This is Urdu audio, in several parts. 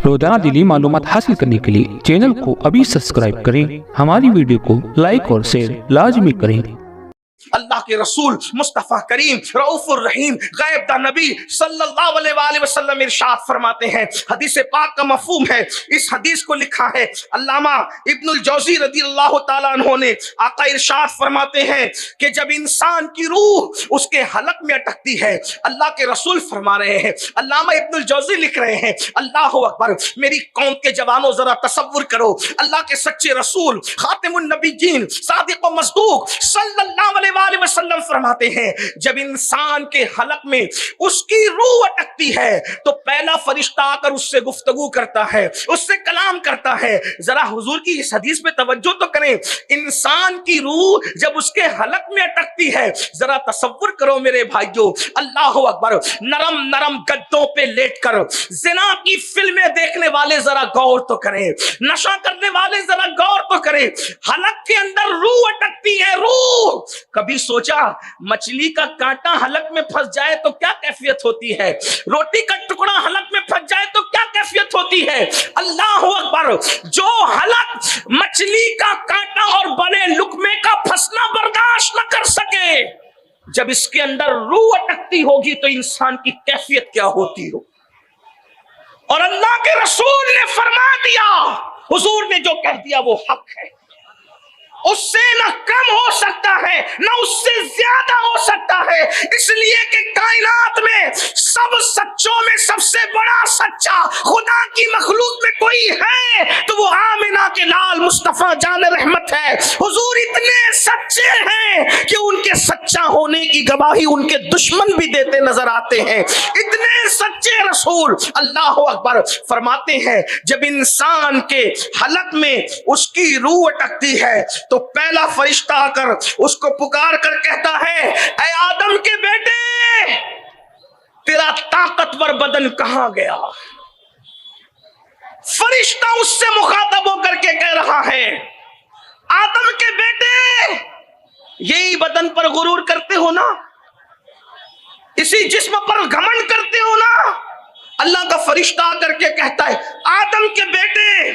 روزانہ دینی معلومات حاصل کرنے کے لیے چینل کو ابھی سبسکرائب کریں، ہماری ویڈیو کو لائک اور شیئر لازمی کریں۔ اللہ کے رسول مصطفیٰ کریم رؤوف الرحیم غیب دا نبی صلی اللہ علیہ وآلہ وسلم ارشاد فرماتے ہیں، حدیث پاک کا مفہوم ہے، اس حدیث کو لکھا ہے علامہ ابن الجوزی رضی اللہ تعالیٰ عنہ نے۔ آقا ارشاد فرماتے ہیں کہ جب انسان کی روح اس کے حلق میں اٹکتی ہے، اللہ کے رسول فرما رہے ہیں، علامہ ابن الجوزی لکھ رہے ہیں، اللہ اکبر، میری قوم کے جوانوں ذرا تصور کرو، اللہ کے سچے رسول خاتم النبیین صادق و مصدوق صلی اللہ علیہ وآلہ وسلم فرماتے ہیں جب انسان کے حلق میں اس کی روح اٹکتی ہے تو پہلا فرشتہ آ کر اس سے گفتگو کرتا ہے، اس سے کلام کرتا ہے۔ ذرا حضور کی اس حدیث پہ توجہ تو کریں، انسان کی روح جب اس کے حلق میں اٹکتی ہے، ذرا تصور کرو میرے بھائیو، اللہ اکبر، نرم نرم گدوں پہ لیٹ کر زنا کی فلمیں دیکھنے والے ذرا غور تو کریں، نشہ کرنے والے ذرا غور تو کریں، حلق کے اندر روح اٹکتی ہے، روح۔ کبھی سوچا مچھلی کا کانٹا حلق میں پھنس جائے تو کیا کیفیت ہوتی ہے؟ روٹی کا ٹکڑا حلق میں پھنس جائے تو کیا کیفیت ہوتی ہے؟ اللہ اکبر، جو حلق مچھلی کا کانٹا اور بڑے لقمے کا پھنسنا برداشت نہ کر سکے، جب اس کے اندر روح اٹکتی ہوگی تو انسان کی کیفیت کیا ہوتی ہو؟ اور اللہ کے رسول نے فرما دیا، حضور نے جو کہہ دیا وہ حق ہے، اس سے نہ کم ہو سکتا ہے نہ اس سے زیادہ ہو سکتا ہے، اس لیے کہ کائنات میں سب سچوں میں سب سے بڑا سچا خدا کی مخلوق میں کوئی ہے تو وہ آمنہ کے لال مصطفیٰ جان رحمت ہے۔ حضور اتنے سچے ہیں کہ ان کے سچا ہونے کی گواہی ان کے دشمن بھی دیتے نظر آتے ہیں، اتنے سچے رسول۔ اللہ اکبر، فرماتے ہیں جب انسان کے حلق میں اس کی روح اٹکتی ہے تو پہلا فرشتہ آ کر اس کو پکار کر کہتا ہے، اے آدم کے بیٹے، تیرا طاقتور بدن کہاں گیا؟ فرشتہ اس سے مخاطب ہو کر کے کہہ رہا ہے، آدم کے بیٹے، یہی بدن پر غرور کرتے ہو نا، اسی جسم پر گھمنڈ کرتے ہو نا؟ اللہ کا فرشتہ آ کر کے کہتا ہے، آدم کے بیٹے،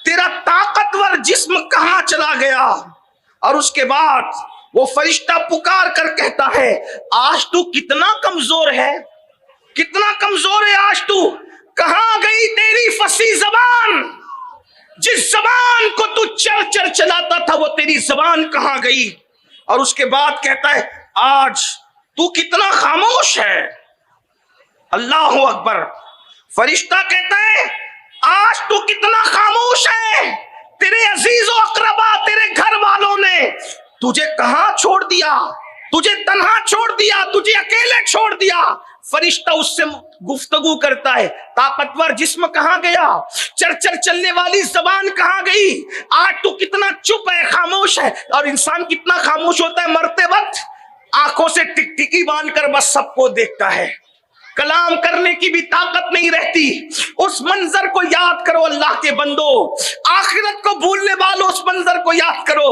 تیرا طاقتور جسم کہاں چلا گیا؟ اور اس کے بعد وہ فرشتہ پکار کر کہتا ہے، آج تو کتنا کمزور ہے، کتنا کمزور ہے آج تو، کہاں گئی تیری فصیح زبان؟ جس زبان کو تو چر چر چلاتا تھا وہ تیری زبان کہاں گئی؟ اور اس کے بعد کہتا ہے، آج تو کتنا خاموش ہے۔ اللہ اکبر، فرشتہ کہتا ہے، آج تو کتنا خاموش ہے، تیرے عزیز و اقربا، تیرے گھر والوں نے تجھے کہاں چھوڑ دیا، تجھے تنہا چھوڑ دیا، تجھے اکیلے چھوڑ دیا۔ فرشتہ اس سے گفتگو کرتا ہے، طاقتور جسم کہاں گیا، چرچر چلنے والی زبان کہاں گئی، آج تو کتنا چپ ہے، خاموش ہے۔ اور انسان کتنا خاموش ہوتا ہے مرتے وقت؟ آنکھوں سے ٹک ٹکی باندھ کر بس سب کو دیکھتا ہے، کلام کرنے کی بھی طاقت نہیں رہتی۔ اس منظر کو یاد کرو اللہ کے بندو، آخرت کو بھولنے والوں اس منظر کو یاد کرو،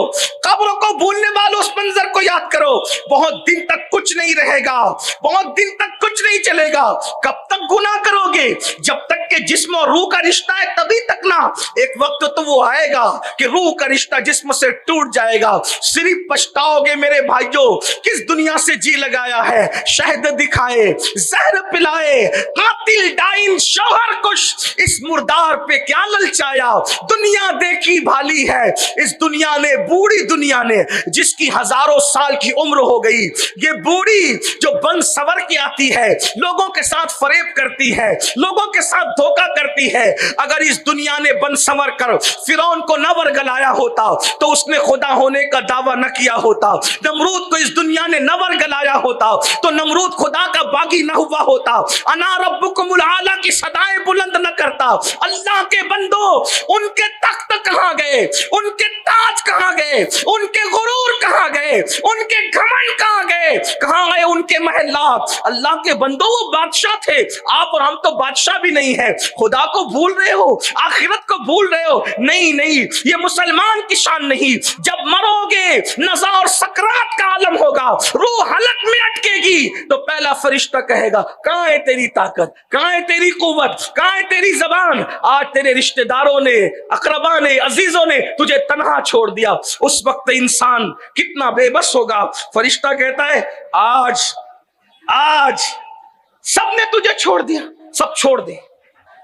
قبر کو بھولنے والوں اس منظر کو یاد کرو۔ بہت دن تک کچھ نہیں رہے گا، بہت دن تک کچھ نہیں چلے گا۔ کب تک گناہ کرو گے؟ جب تک کہ جسم اور روح کا رشتہ ہے تبھی تک نا۔ ایک وقت تو وہ آئے گا کہ روح کا رشتہ جسم سے ٹوٹ جائے گا، صرف پچھتاؤ گے میرے بھائیو، کس دنیا سے جی لگایا ہے، شہد دکھائے، زہر پلائے، قاتل ڈائن شوہر کش، اس مردار پہ کیا للچایا، دنیا دیکھی بھالی ہے اس دنیا نے، بوڑھی دنیا نے جس کی ہزاروں سال کی عمر ہو گئی، یہ بوڑھی جو بن سور کے آتی ہے، لوگوں کے ساتھ فریب کرتی ہے، لوگوں کے ساتھ دھوکہ کرتی ہے۔ اگر اس دنیا نے بن سور کر فرعون کو نہ ورگلایا ہوتا تو اس نے خدا ہونے کا دعویٰ نہ کیا ہوتا، نمرود کو اس دنیا نے نہ ورگلایا ہوتا تو نمرود خدا کا باغی نہ ہوا ہوتا، انا ربکم العالی کی صدائیں بلند نہ کرتا۔ اللہ کے بندو، ان کے تخت کہاں گئے، ان کے تاج کہاں گئے، ان کے غرور کہاں گئے، ان کے گھمنڈ کہاں گئے، کہاں گئے ان کے محلات؟ اللہ کے بندو، وہ بادشاہ تھے، آپ اور ہم تو بادشاہ بھی نہیں ہے۔ خدا کو بھول رہے ہو، آخرت کو بھول رہے ہو؟ نہیں نہیں، یہ مسلمان کی شان نہیں۔ جب مرو گے نزا اور سکرات کا عالم ہوگا، روح حلق میں اٹکے گی تو پہلا فرشتہ کہے گا کہاں ہے تیری طاقت, کہاں ہے تیری قوت, کہاں ہے تیری زبان؟ آج تیرے رشتہ داروں نے, اقربا نے, عزیزوں نے تجھے تنہا چھوڑ دیا. اس وقت انسان کتنا بے بس ہوگا. فرشتہ کہتا ہے آج سب نے تجھے چھوڑ دیا, سب چھوڑ دے,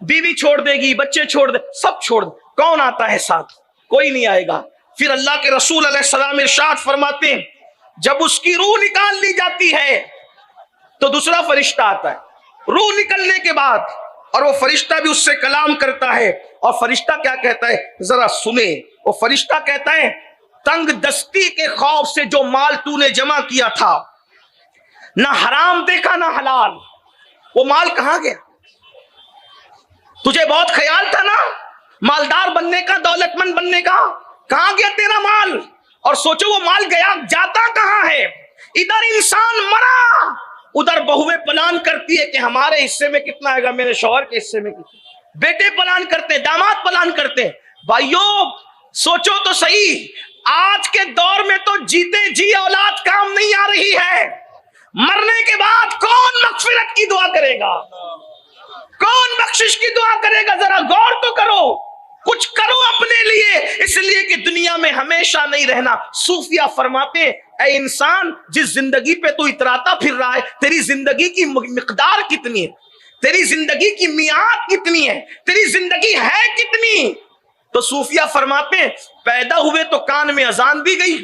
بیوی چھوڑ دے گی, بچے چھوڑ دے, سب چھوڑ دے. کون آتا ہے ساتھ؟ کوئی نہیں آئے گا. پھر اللہ کے رسول علیہ السلام ارشاد فرماتے ہیں جب اس کی روح نکال لی جاتی ہے تو دوسرا فرشتہ آتا ہے. روح نکلنے کے بعد اور وہ فرشتہ بھی اس سے کلام کرتا ہے. اور فرشتہ کیا کہتا ہے ذرا سنے. وہ فرشتہ کہتا ہے تنگ دستی کے خوف سے جو مال تو نے جمع کیا تھا, نہ حرام دیکھا نہ حلال, وہ مال کہاں گیا؟ تجھے بہت خیال تھا نا مالدار بننے کا, دولت مند بننے کا, کہاں گیا تیرا مال؟ اور سوچو وہ مال گیا جاتا کہاں ہے؟ ادھر انسان مرا, ادھر بہویں پلان کرتی ہے کہ ہمارے حصے میں کتنا آئے گا, میرے شوہر کے حصے میں کتنا. بیٹے پلان کرتے, داماد پلان کرتے. بھائیوں سوچو تو صحیح, آج کے دور میں تو جیتے جی اولاد کام نہیں آ رہی ہے. مرنے کے بعد کون مغفرت کی دعا کرے گا؟ کون بخشش کی دعا کرے گا؟ ذرا غور تو کرو, کچھ کرو اپنے لیے, اس لیے کہ دنیا میں ہمیشہ نہیں رہنا. صوفیہ فرماتے اے انسان جس زندگی پہ تو اتراتا پھر رہا ہے, تیری زندگی کی مقدار کتنی ہے, تیری زندگی کی میعاد کتنی ہے, تیری زندگی ہے کتنی؟ تو صوفیہ فرماتے ہیں پیدا ہوئے تو کان میں اذان بھی گئی,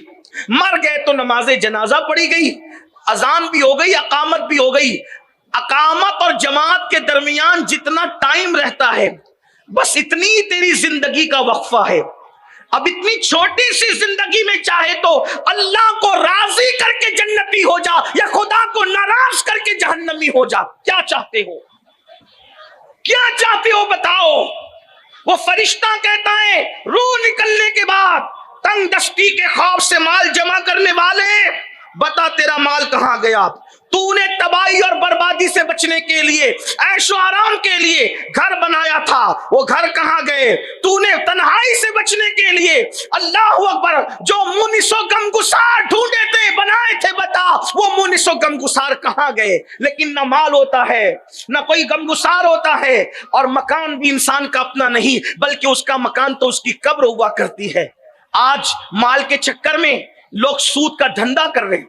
مر گئے تو نماز جنازہ پڑھی گئی, اذان بھی ہو گئی, اقامت بھی ہو گئی. اقامت اور جماعت کے درمیان جتنا ٹائم رہتا ہے بس اتنی تیری زندگی کا وقفہ ہے. اب اتنی چھوٹی سی زندگی میں چاہے تو اللہ کو راضی کر کے جنتی ہو جا یا خدا کو ناراض کر کے جہنمی ہو جا. کیا چاہتے ہو, کیا چاہتے ہو بتاؤ؟ وہ فرشتہ کہتا ہے روح نکلنے کے بعد تنگ دستی کے خوف سے مال جمع کرنے والے بتا تیرا مال کہاں گیا؟ تو نے تباہی اور بربادی سے بچنے کے لیے, عیش و آرام کے لیے گھر بنایا تھا, وہ گھر کہاں گئے؟ تو نے تنہائی سے بچنے کے لیے اللہ اکبر جو مونس و غمگسار ڈھونڈے تھے, بنائے تھے, بتا وہ مونس و غمگسار کہاں گئے؟ لیکن نہ مال ہوتا ہے نہ کوئی غمگسار ہوتا ہے, اور مکان بھی انسان کا اپنا نہیں بلکہ اس کا مکان تو اس کی قبر ہوا کرتی ہے. آج مال کے چکر میں لوگ سود کا دھندا کر رہے ہیں,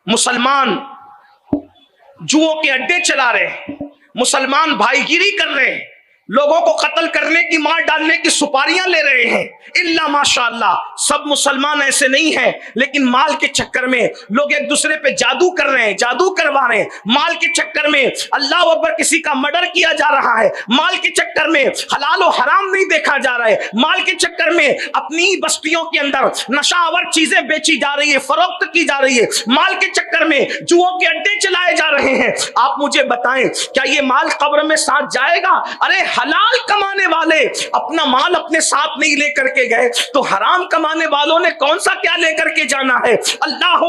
مسلمان جوؤں کے اڈے چلا رہے ہیں, مسلمان بھائی گیری کر رہے ہیں, لوگوں کو قتل کرنے کی, مار ڈالنے کی سپاریاں لے رہے ہیں. الا ماشاءاللہ سب مسلمان ایسے نہیں ہیں, لیکن مال کے چکر میں لوگ ایک دوسرے پہ جادو کر رہے ہیں, جادو کروا رہے ہیں. مال کے چکر میں اللہ اکبر کسی کا مرڈر کیا جا رہا ہے, مال کے چکر میں حلال و حرام نہیں دیکھا جا رہا ہے, مال کے چکر میں اپنی بستیوں کے اندر نشہ آور چیزیں بیچی جا رہی ہے, فروخت کی جا رہی ہے, مال کے چکر میں جوؤں کے اڈے چلائے جا رہے ہیں. آپ مجھے بتائیں کیا یہ مال قبر میں ساتھ جائے گا؟ ارے حلال کمانے والے اپنا مال اپنے ساتھ نہیں لے کر کے گئے تو حرام کمانے والوں نے کون سا کیا لے کر کے جانا ہے؟ اللہ